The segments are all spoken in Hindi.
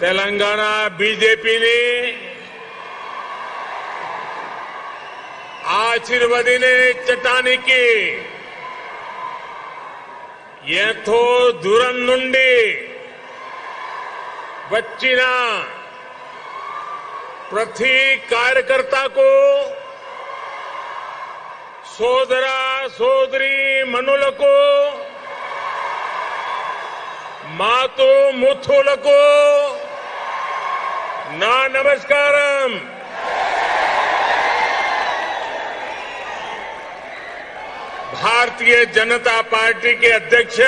तेलंगाना बीजेपी ने ఆశీర్వదినే చట్టానికి ఎంతో దూరం నుండి వచ్చిన ప్రతి కార్యకర్తకు సోదర సోదరి మనులకు మాతు ముత్తులకు నా నమస్కారం। भारतीय जनता पार्टी के अध्यक्ष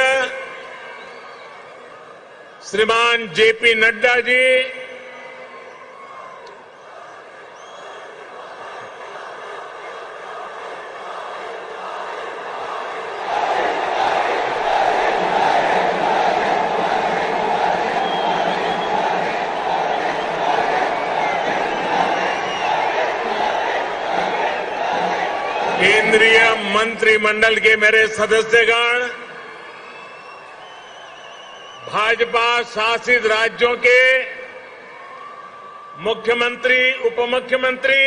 श्रीमान जेपी नड्डा जी, केंद्रीय मंत्रिमंडल के मेरे सदस्यगण, भाजपा शासित राज्यों के मुख्यमंत्री, उपमुख्यमंत्री,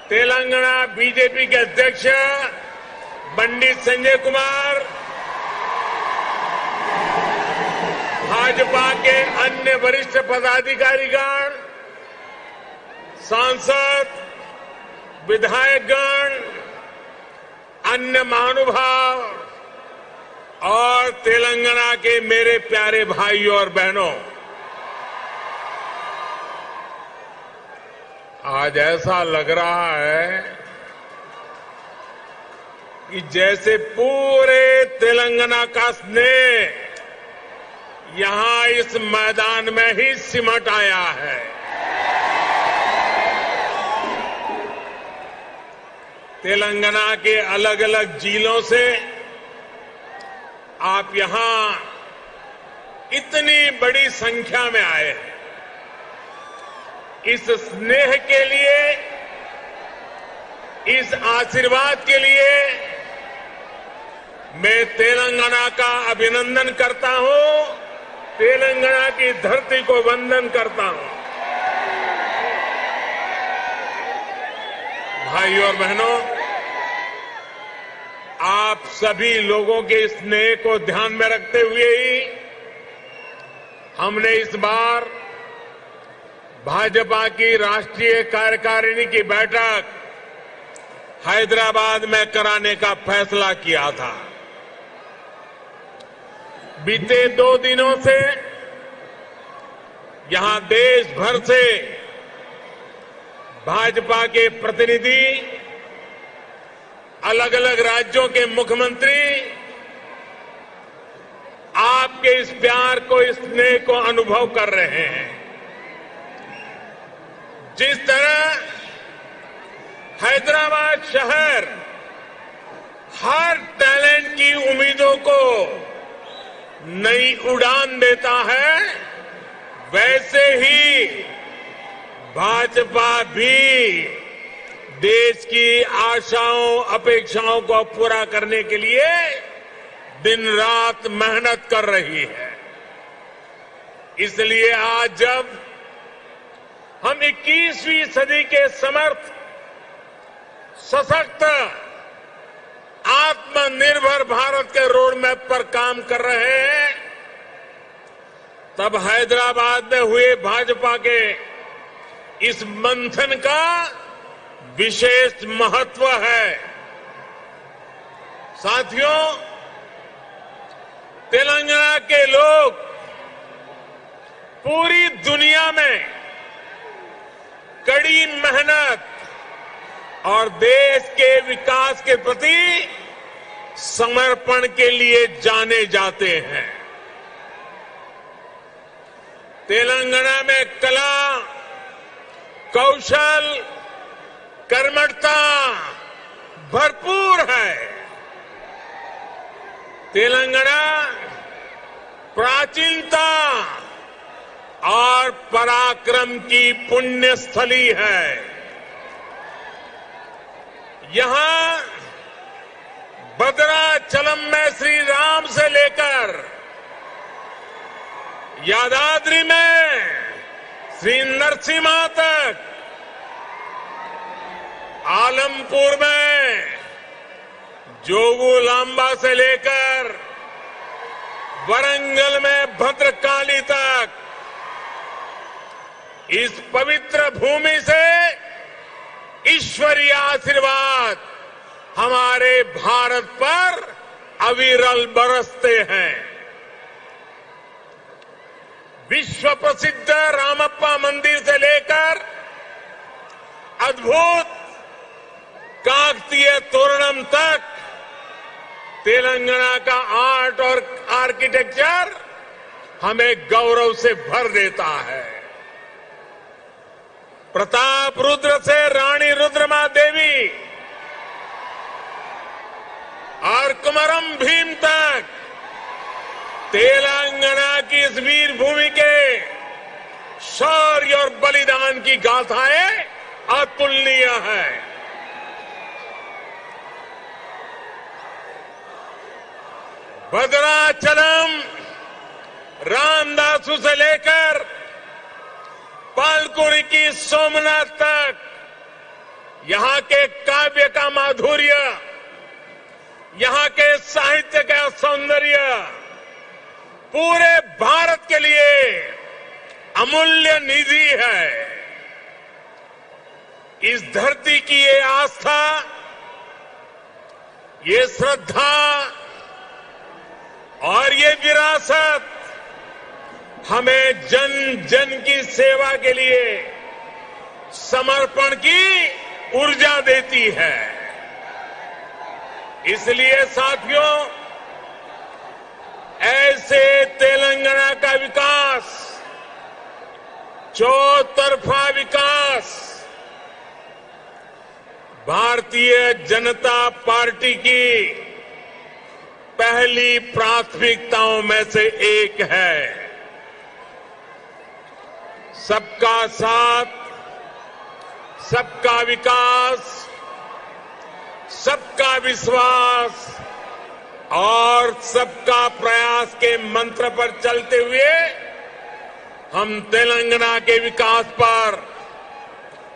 तेलंगाना बीजेपी के अध्यक्ष पंडित संजय कुमार, भाजपा के अन्य वरिष्ठ पदाधिकारीगण, सांसद, विधायकगण, अन्य महानुभाव और तेलंगाना के मेरे प्यारे भाइयों और बहनों, आज ऐसा लग रहा है कि जैसे पूरे तेलंगाना का स्नेह यहां इस मैदान में ही सिमट आया है। तेलंगाना के अलग अलग जिलों से आप यहां इतनी बड़ी संख्या में आए हैं। इस स्नेह के लिए, इस आशीर्वाद के लिए मैं तेलंगाना का अभिनंदन करता हूं, तेलंगाना की धरती को वंदन करता हूं। भाइयों और बहनों, आप सभी लोगों के स्नेह को ध्यान में रखते हुए ही हमने इस बार भाजपा की राष्ट्रीय कार्यकारिणी की बैठक हैदराबाद में कराने का फैसला किया था। बीते 2 दिनों से यहां देश भर से भाजपा के प्रतिनिधि, अलग अलग राज्यों के मुख्यमंत्री आपके इस प्यार को, इस स्नेह को अनुभव कर रहे हैं। जिस तरह हैदराबाद शहर हर टैलेंट की उम्मीदों को नई उड़ान देता है, वैसे ही भाजपा भी देश की आशाओं, अपेक्षाओं को पूरा करने के लिए दिन रात मेहनत कर रही है। इसलिए आज जब हम 21वीं सदी के समर्थ, सशक्त, आत्मनिर्भर भारत के रोड मैप पर काम कर रहे हैं, तब हैदराबाद में हुए भाजपा के इस मंथन का विशेष महत्व है। साथियों, तेलंगाना के लोग पूरी दुनिया में कड़ी मेहनत और देश के विकास के प्रति समर्पण के लिए जाने जाते हैं। तेलंगाना में कला, कौशल, कर्मठता भरपूर है। तेलंगाना प्राचीनता और पराक्रम की पुण्य स्थली है। यहां भद्राचलम में श्री राम से लेकर यादाद्री में श्री नरसिम्हा तक, आलमपुर में जोगुलांबा से लेकर वरंगल में भद्रकाली तक, इस पवित्र भूमि से ईश्वरीय आशीर्वाद हमारे भारत पर अविरल बरसते हैं। विश्व प्रसिद्ध रामप्पा मंदिर से लेकर अद्भुत काकतीय तोरणम तक तेलंगाना का आर्ट और आर्किटेक्चर हमें गौरव से भर देता है। प्रताप रुद्र से रानी रुद्रमा देवी और कुमरम भीम तक तेलंगाना की इस वीर भूमि के शौर्य और बलिदान की गाथाएं अतुलनीय है। भद्राचलम रामदासु से लेकर पालकुरी की सोमनाथ तक यहां के काव्य का माधुर्य, यहां के साहित्य का सौंदर्य पूरे भारत के लिए अमूल्य निधि है। इस धरती की ये आस्था, ये श्रद्धा और ये विरासत हमें जन जन की सेवा के लिए समर्पण की ऊर्जा देती है। इसलिए साथियों, ऐसे तेलंगाना का विकास, चौतरफा विकास भारतीय जनता पार्टी की पहली प्राथमिकताओं में से एक है। सबका साथ, सबका विकास, सबका विश्वास और सबका प्रयास के मंत्र पर चलते हुए हम तेलंगाना के विकास पर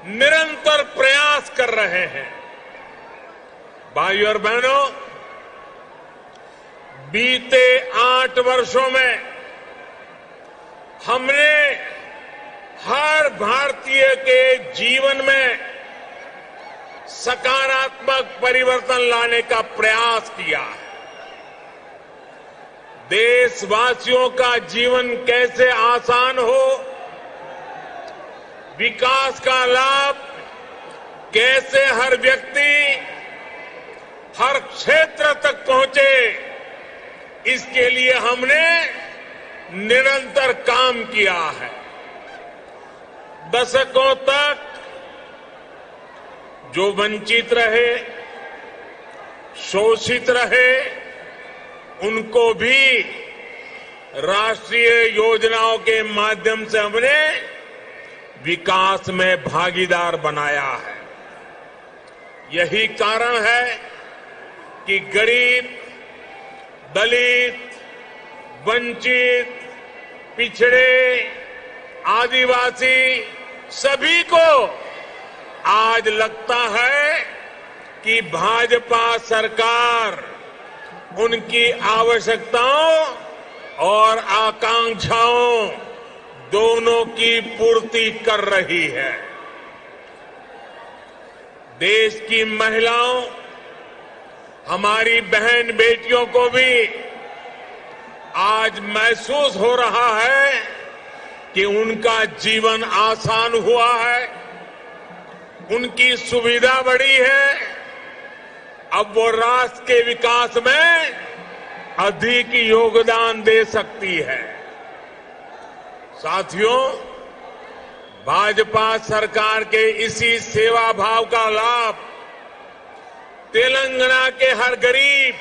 निरंतर प्रयास कर रहे हैं। भाइयों और बहनों, बीते 8 वर्षों में हमने हर भारतीय के जीवन में सकारात्मक परिवर्तन लाने का प्रयास किया है। देशवासियों का जीवन कैसे आसान हो, विकास का लाभ कैसे हर व्यक्ति, हर क्षेत्र तक पहुंचे, इसके लिए हमने निरंतर काम किया है। दशकों तक जो वंचित रहे, शोषित रहे, उनको भी राष्ट्रीय योजनाओं के माध्यम से हमने विकास में भागीदार बनाया है। यही कारण है कि गरीब, दलित, वंचित, पिछड़े, आदिवासी सभी को आज लगता है कि भाजपा सरकार उनकी आवश्यकताओं और आकांक्षाओं दोनों की पूर्ति कर रही है। देश की महिलाओं, हमारी बहन बेटियों को भी आज महसूस हो रहा है कि उनका जीवन आसान हुआ है, उनकी सुविधा बढ़ी है। अब वो राष्ट्र के विकास में अधिक योगदान दे सकती है। साथियों, भाजपा सरकार के इसी सेवा भाव का लाभ तेलंगाना के हर गरीब,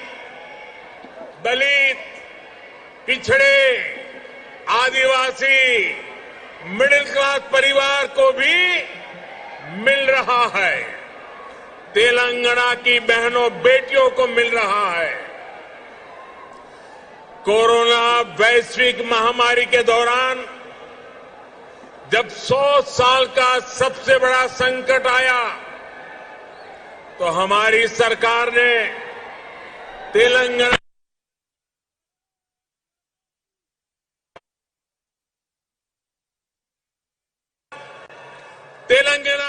दलित, पिछड़े, आदिवासी, मिडिल क्लास परिवार को भी मिल रहा है। तेलंगाना की बहनों बेटियों को मिल रहा है। कोरोना वैश्विक महामारी के दौरान जब 100 साल का सबसे बड़ा संकट आया तो हमारी सरकार ने तेलंगाना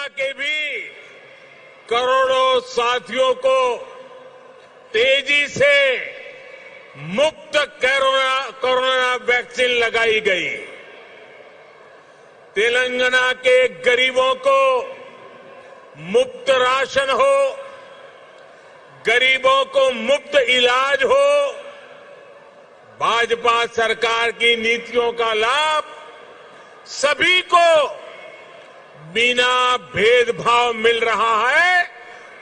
के भी करोड़ों साथियों को तेजी से मुफ्त कोरोना वैक्सीन लगाई गई। तेलंगाना के गरीबों को मुफ्त राशन हो, गरीबों को मुफ्त इलाज हो, भाजपा सरकार की नीतियों का लाभ सभी को बिना भेदभाव मिल रहा है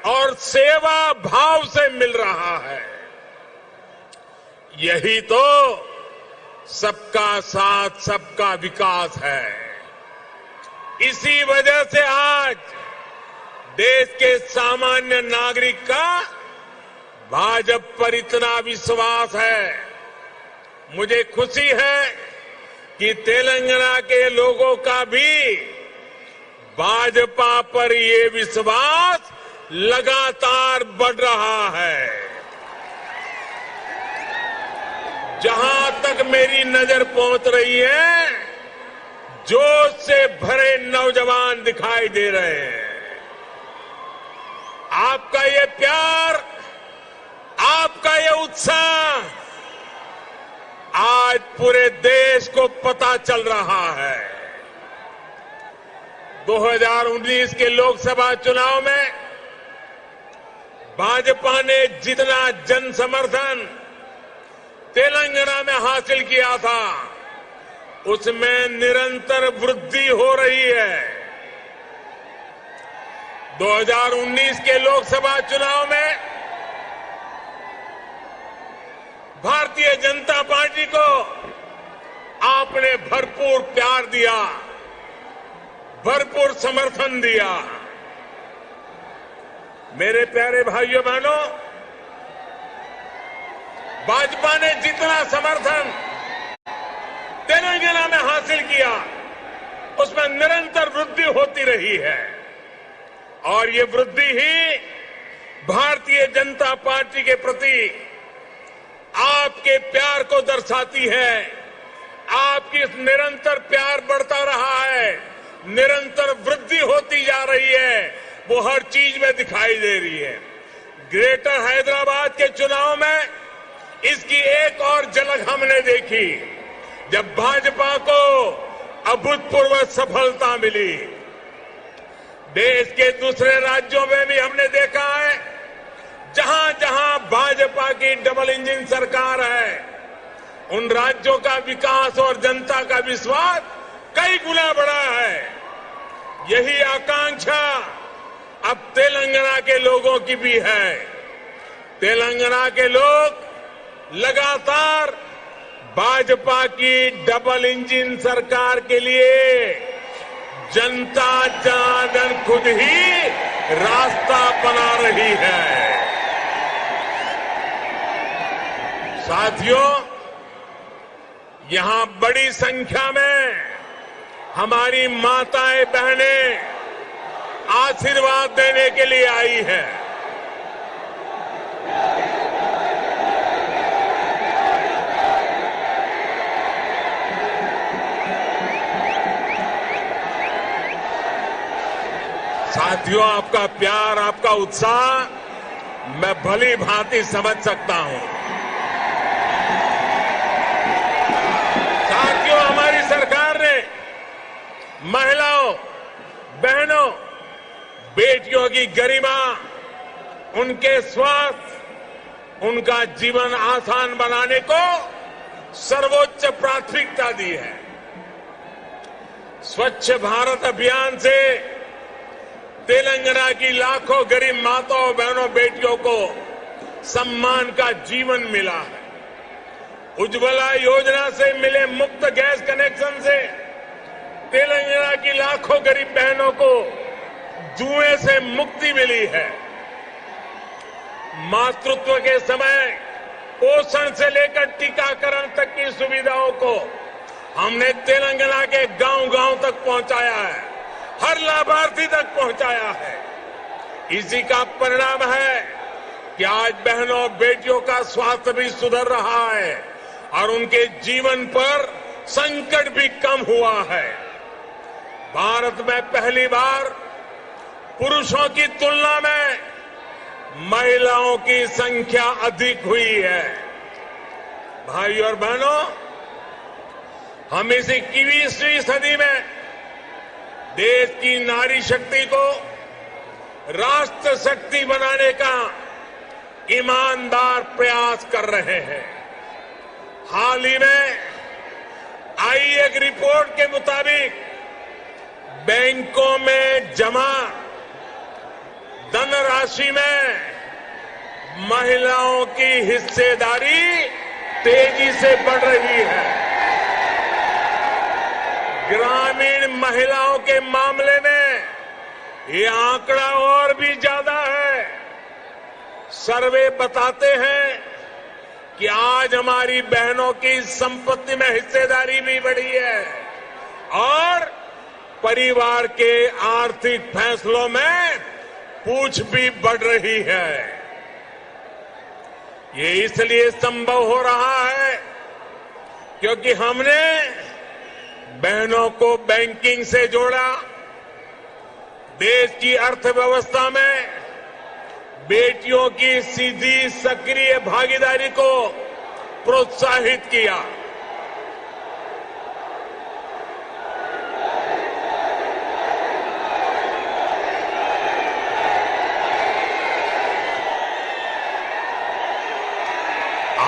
और सेवा भाव से मिल रहा है। यही तो सबका साथ सबका विकास है। इसी वजह से आज देश के सामान्य नागरिक का भाजपा पर इतना विश्वास है। मुझे खुशी है कि तेलंगाना के लोगों का भी भाजपा पर ये विश्वास लगातार बढ़ रहा है। जहां तक मेरी नजर पहुंच रही है, जोश से भरे नौजवान दिखाई दे रहे हैं। आपका ये प्यार, आपका ये उत्साह आज पूरे देश को पता चल रहा है। 2019 के लोकसभा चुनाव में भाजपा ने जितना जन समर्थन तेलंगाना में हासिल किया था, उसमें निरंतर वृद्धि हो रही है। 2019 के लोकसभा चुनाव में भारतीय जनता पार्टी को आपने भरपूर प्यार दिया, भरपूर समर्थन दिया। मेरे प्यारे भाइयों बहनों, भाजपा ने जितना समर्थन तेलंगाना में हासिल किया, उसमें निरंतर वृद्धि होती रही है और ये वृद्धि ही भारतीय जनता पार्टी के प्रति आपके प्यार को दर्शाती है। आपकी इस निरंतर प्यार बढ़ता रहा है, निरंतर वृद्धि होती जा रही है, वो हर चीज में दिखाई दे रही है। ग्रेटर हैदराबाद के चुनाव में इसकी एक और झलक हमने देखी, जब भाजपा को अभूतपूर्व सफलता मिली। देश के दूसरे राज्यों में भी हमने देखा है, जहां जहां भाजपा की डबल इंजन सरकार है, उन राज्यों का विकास और जनता का विश्वास कई गुना बढ़ा है। यही आकांक्षा अब तेलंगाना के लोगों की भी है। तेलंगाना के लोग लगातार भाजपा की डबल इंजन सरकार के लिए जनता जनार्दन खुद ही रास्ता बना रही है। साथियों, यहां बड़ी संख्या में हमारी माताएं बहनें आशीर्वाद देने के लिए आई है। साथियों, आपका प्यार, आपका उत्साह मैं भली भांति समझ सकता हूं। साथियों, हमारी सरकार ने महिलाओं, बहनों, बेटियों की गरिमा, उनके स्वास्थ्य, उनका जीवन आसान बनाने को सर्वोच्च प्राथमिकता दी है। स्वच्छ भारत अभियान से तेलंगाना की लाखों गरीब माताओं, बहनों, बेटियों को सम्मान का जीवन मिला है। उज्ज्वला योजना से मिले मुफ्त गैस कनेक्शन से तेलंगाना की लाखों गरीब बहनों को जुए से मुक्ति मिली है। मातृत्व के समय पोषण से लेकर टीकाकरण तक की सुविधाओं को हमने तेलंगाना के गांव-गांव तक पहुंचाया है, हर लाभार्थी तक पहुंचाया है। इसी का परिणाम है कि आज बहनों बेटियों का स्वास्थ्य भी सुधर रहा है और उनके जीवन पर संकट भी कम हुआ है। भारत में पहली बार पुरुषों की तुलना में महिलाओं की संख्या अधिक हुई है। भाइयों और बहनों, हम इस 21वीं सदी में देश की नारी शक्ति को राष्ट्र शक्ति बनाने का ईमानदार प्रयास कर रहे हैं। हाल ही में आई एक रिपोर्ट के मुताबिक बैंकों में जमा धनराशि में महिलाओं की हिस्सेदारी तेजी से बढ़ रही है। ग्रामीण महिलाओं के मामले में ये आंकड़ा और भी ज्यादा है। सर्वे बताते हैं कि आज हमारी बहनों की संपत्ति में हिस्सेदारी भी बढ़ी है और परिवार के आर्थिक फैसलों में पूछ भी बढ़ रही है। ये इसलिए संभव हो रहा है क्योंकि हमने बहनों को बैंकिंग से जोड़ा, देश की अर्थव्यवस्था में बेटियों की सीधी सक्रिय भागीदारी को प्रोत्साहित किया।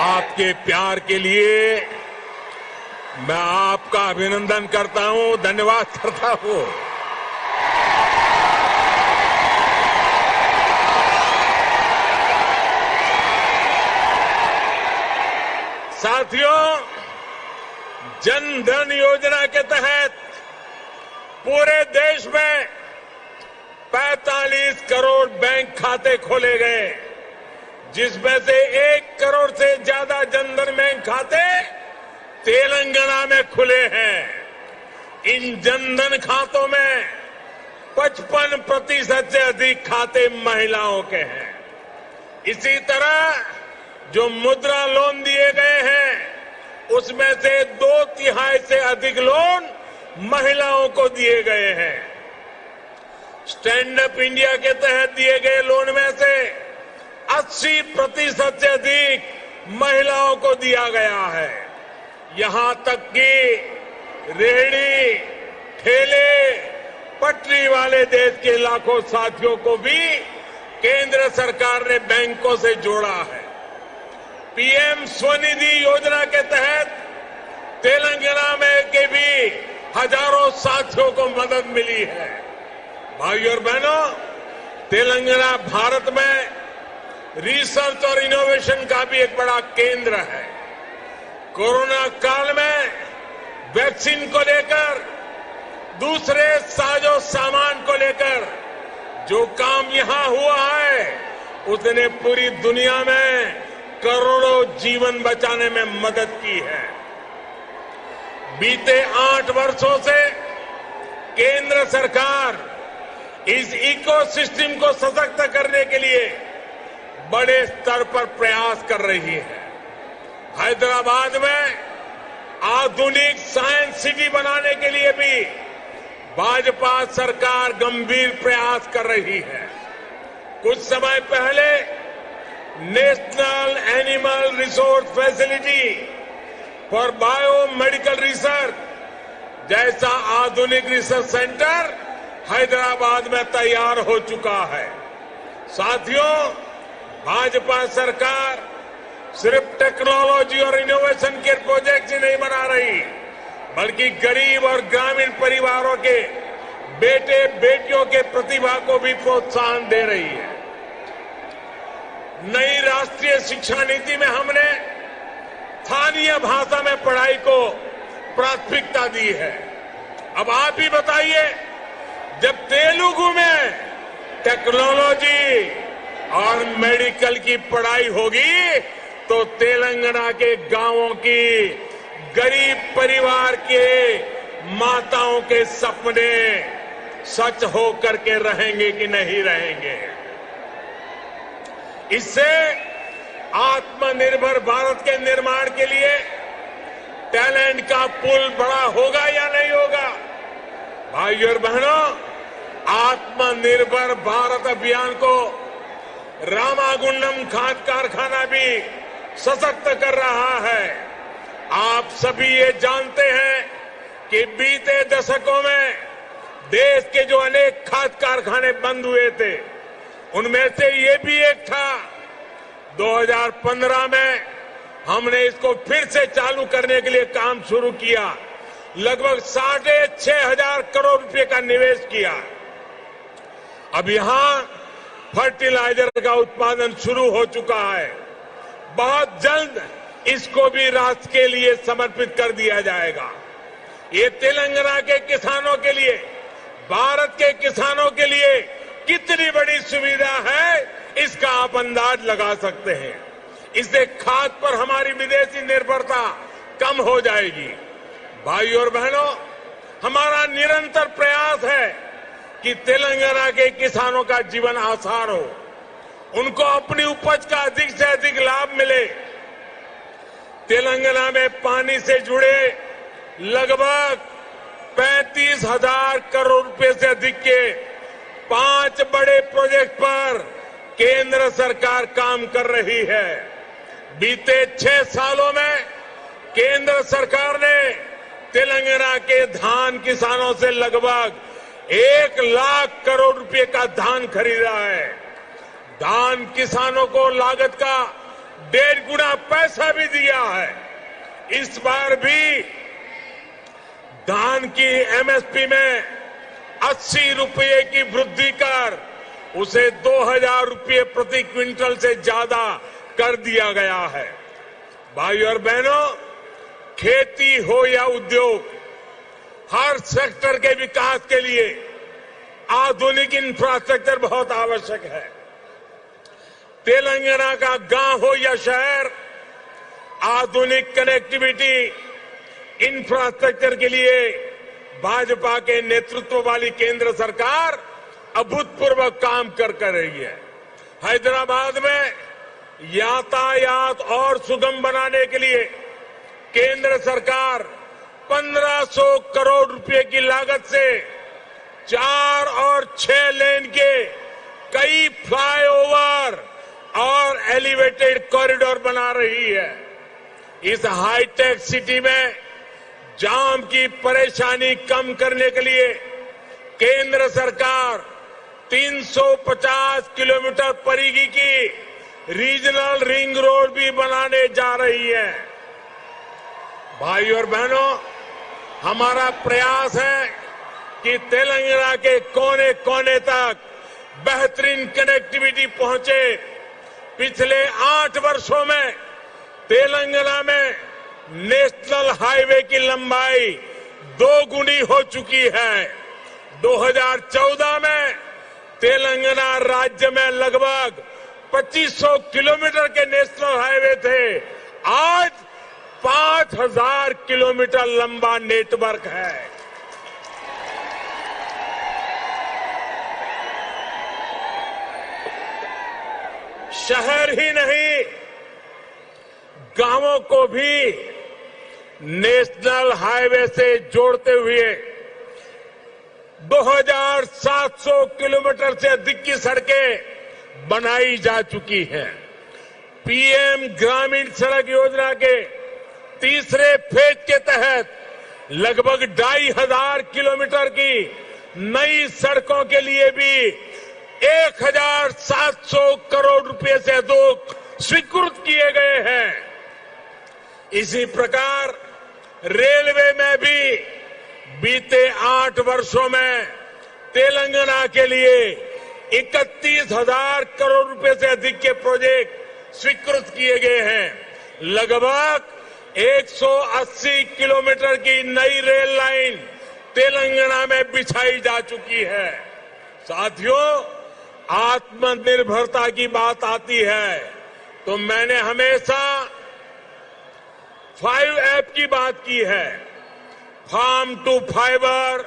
आपके प्यार के लिए मैं आपका अभिनंदन करता हूं, धन्यवाद करता हूं। साथियों, जन धन योजना के तहत पूरे देश में 45 करोड़ बैंक खाते खोले गए, जिसमें से 1 करोड़ से ज्यादा जनधन बैंक खाते तेलंगाना में खुले हैं। इन जनधन खातों में 55% से अधिक खाते महिलाओं के हैं। इसी तरह जो मुद्रा लोन दिए गए हैं उसमें से 2/3 से अधिक लोन महिलाओं को दिए गए हैं। स्टैंड अप इंडिया के तहत दिए गए लोन में से 80% से अधिक महिलाओं को दिया गया है। यहां तक कि रेहड़ी, ठेले, पटरी वाले देश के लाखों साथियों को भी केंद्र सरकार ने बैंकों से जोड़ा है। पीएम स्वनिधि योजना के तहत तेलंगाना में के भी हजारों साथियों को मदद मिली है। भाइयों और बहनों, तेलंगाना भारत में रिसर्च और इनोवेशन का भी एक बड़ा केंद्र है। कोरोना काल में वैक्सीन को लेकर, दूसरे साजो सामान को लेकर जो काम यहां हुआ है उसने पूरी दुनिया में करोड़ों जीवन बचाने में मदद की है। बीते 8 वर्षों से केंद्र सरकार इस इकोसिस्टम को सशक्त करने के लिए बड़े स्तर पर प्रयास कर रही है। हैदराबाद में आधुनिक साइंस सिटी बनाने के लिए भी भाजपा सरकार गंभीर प्रयास कर रही है। कुछ समय पहले national animal resource facility for biomedical research जैसा आधुनिक रिसर्च सेंटर हैदराबाद में तैयार हो चुका है। साथियों, भाजपा सरकार सिर्फ टेक्नोलॉजी और इनोवेशन के प्रोजेक्ट ही नहीं बना रही, बल्कि गरीब और ग्रामीण परिवारों के बेटे बेटियों के प्रतिभा को भी प्रोत्साहन दे रही है। नई राष्ट्रीय शिक्षा नीति में हमने स्थानीय भाषा में पढ़ाई को प्राथमिकता दी है। अब आप ही बताइए, जब तेलुगु में टेक्नोलॉजी और मेडिकल की पढ़ाई होगी तो तेलंगाना के गांवों की गरीब परिवार के माताओं के सपने सच हो करके रहेंगे कि नहीं रहेंगे। इससे आत्मनिर्भर भारत के निर्माण के लिए टैलेंट का पुल बड़ा होगा या नहीं होगा। भाइयों और बहनों, आत्मनिर्भर भारत अभियान को रामागुंडम खाद कारखाना भी सशक्त कर रहा है। आप सभी ये जानते हैं कि बीते दशकों में देश के जो अनेक खाद कारखाने बंद हुए थे, उनमें से ये भी एक था। 2015 में हमने इसको फिर से चालू करने के लिए काम शुरू किया। लगभग 6,500 करोड़ रुपए का निवेश किया। अब यहां फर्टिलाइजर का उत्पादन शुरू हो चुका है। बहुत जल्द इसको भी राष्ट्र के लिए समर्पित कर दिया जाएगा। ये तेलंगाना के किसानों के लिए, भारत के किसानों के लिए कितनी बड़ी सुविधा है, इसका आप अंदाज लगा सकते हैं। इससे खाद पर हमारी विदेशी निर्भरता कम हो जाएगी। भाइयों और बहनों, हमारा निरंतर प्रयास है कि तेलंगाना के किसानों का जीवन आसान हो, उनको अपनी उपज का अधिक से अधिक लाभ मिले। तेलंगाना में पानी से जुड़े लगभग 35,000 करोड़ रुपए से अधिक के 5 बड़े प्रोजेक्ट पर केंद्र सरकार काम कर रही है। बीते 6 सालों में केंद्र सरकार ने तेलंगाना के धान किसानों से लगभग 1 लाख करोड़ रुपए का धान खरीदा है। धान किसानों को लागत का 1.5 गुना पैसा भी दिया है। इस बार भी धान की एमएसपी में 80 रुपये की वृद्धि कर उसे 2,000 रुपये प्रति क्विंटल से ज्यादा कर दिया गया है। भाइयों और बहनों, खेती हो या उद्योग, हर सेक्टर के विकास के लिए आधुनिक इंफ्रास्ट्रक्चर बहुत आवश्यक है। तेलंगाना का गांव हो या शहर, आधुनिक कनेक्टिविटी इंफ्रास्ट्रक्चर के लिए भाजपा के नेतृत्व वाली केंद्र सरकार अभूतपूर्व काम कर रही है। हैदराबाद में यातायात और सुगम बनाने के लिए केंद्र सरकार 1,500 करोड़ रुपए की लागत से 4 और 6 लेन के कई फ्लाईओवर और एलिवेटेड कॉरिडोर बना रही है। इस हाईटेक सिटी में जाम की परेशानी कम करने के लिए केंद्र सरकार 350 किलोमीटर परिधि की रीजनल रिंग रोड भी बनाने जा रही है। भाइयों और बहनों, हमारा प्रयास है कि तेलंगाना के कोने कोने तक बेहतरीन कनेक्टिविटी पहुंचे। पिछले 8 वर्षों में तेलंगाना में नेशनल हाईवे की लंबाई 2 गुनी हो चुकी है। 2014 में तेलंगाना राज्य में लगभग 2500 किलोमीटर के नेशनल हाईवे थे। आज 5,000 किलोमीटर लंबा नेटवर्क है। शहर ही नहीं, गांवों को भी नेशनल हाईवे से जोड़ते हुए 2,700 किलोमीटर से अधिक की सड़कें बनाई जा चुकी हैं। पीएम ग्रामीण सड़क योजना के तीसरे फेज के तहत लगभग 2,500 किलोमीटर की नई सड़कों के लिए भी 1,700 करोड़ रुपए से अधिक स्वीकृत किए गए हैं। इसी प्रकार रेलवे में भी बीते 8 वर्षों में तेलंगाना के लिए 31,000 करोड़ रुपए से अधिक के प्रोजेक्ट स्वीकृत किए गए हैं। लगभग 180 किलोमीटर की नई रेल लाइन तेलंगाना में बिछाई जा चुकी है। साथियों, आत्मनिर्भरता की बात आती है तो मैंने हमेशा 5F की बात की है। Farm to fibre,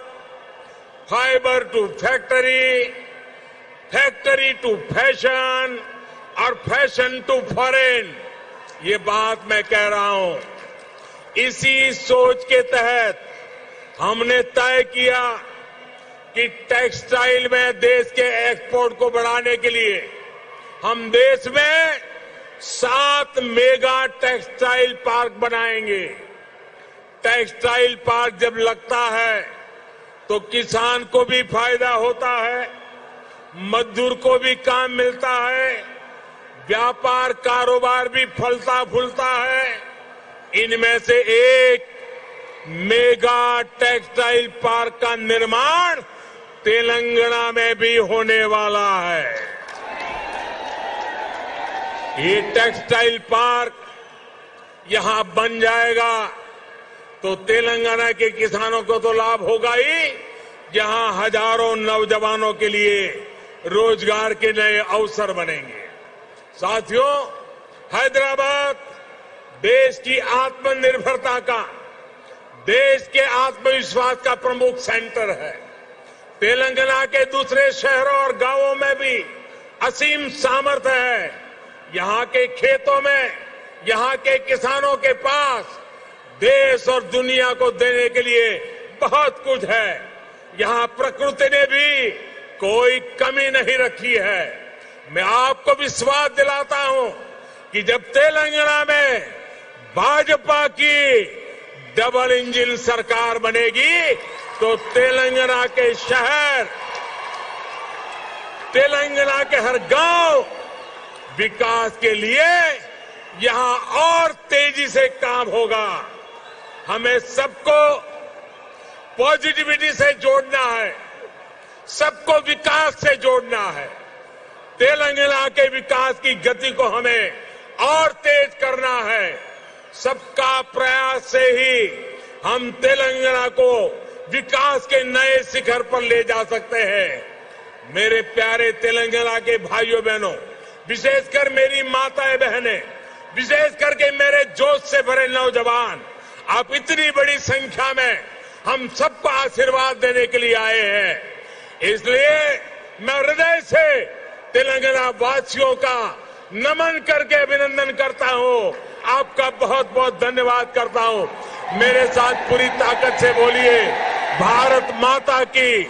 fibre to factory, factory to fashion और फैशन टू फॉरेन। ये बात मैं कह रहा हूं। इसी सोच के तहत हमने तय किया कि टेक्सटाइल में देश के एक्सपोर्ट को बढ़ाने के लिए हम देश में 7 मेगा टेक्सटाइल पार्क बनाएंगे। टेक्सटाइल पार्क जब लगता है तो किसान को भी फायदा होता है, मजदूर को भी काम मिलता है, व्यापार कारोबार भी फलता फूलता है। इनमें से एक मेगा टेक्सटाइल पार्क का निर्माण तेलंगाना में भी होने वाला है। ये टेक्सटाइल पार्क यहां बन जाएगा तो तेलंगाना के किसानों को तो लाभ होगा ही, जहां हजारों नौजवानों के लिए रोजगार के नए अवसर बनेंगे। साथियों, हैदराबाद देश की आत्मनिर्भरता का, देश के आत्मविश्वास का प्रमुख सेंटर है। तेलंगाना के दूसरे शहरों और गांवों में भी असीम सामर्थ्य है। यहां के खेतों में, यहां के किसानों के पास देश और दुनिया को देने के लिए बहुत कुछ है। यहां प्रकृति ने भी कोई कमी नहीं रखी है। मैं आपको विश्वास दिलाता हूं कि जब तेलंगाना में भाजपा की डबल इंजन सरकार बनेगी तो तेलंगाना के शहर, तेलंगाना के हर गांव विकास के लिए यहां और तेजी से काम होगा। हमें सबको पॉजिटिविटी से जोड़ना है, सबको विकास से जोड़ना है। तेलंगाना के विकास की गति को हमें और तेज करना है। सबका प्रयास से ही हम तेलंगाना को विकास के नए शिखर पर ले जा सकते हैं। मेरे प्यारे तेलंगाना के भाइयों बहनों, विशेषकर मेरी माताएं बहनें, विशेष करके मेरे जोश से भरे नौजवान, आप इतनी बड़ी संख्या में हम सबको आशीर्वाद देने के लिए आए हैं। इसलिए मैं हृदय से तेलंगाना वासियों का नमन करके अभिनंदन करता हूं। आपका बहुत बहुत धन्यवाद करता हूं। मेरे साथ पूरी ताकत से बोलिए, भारत माता की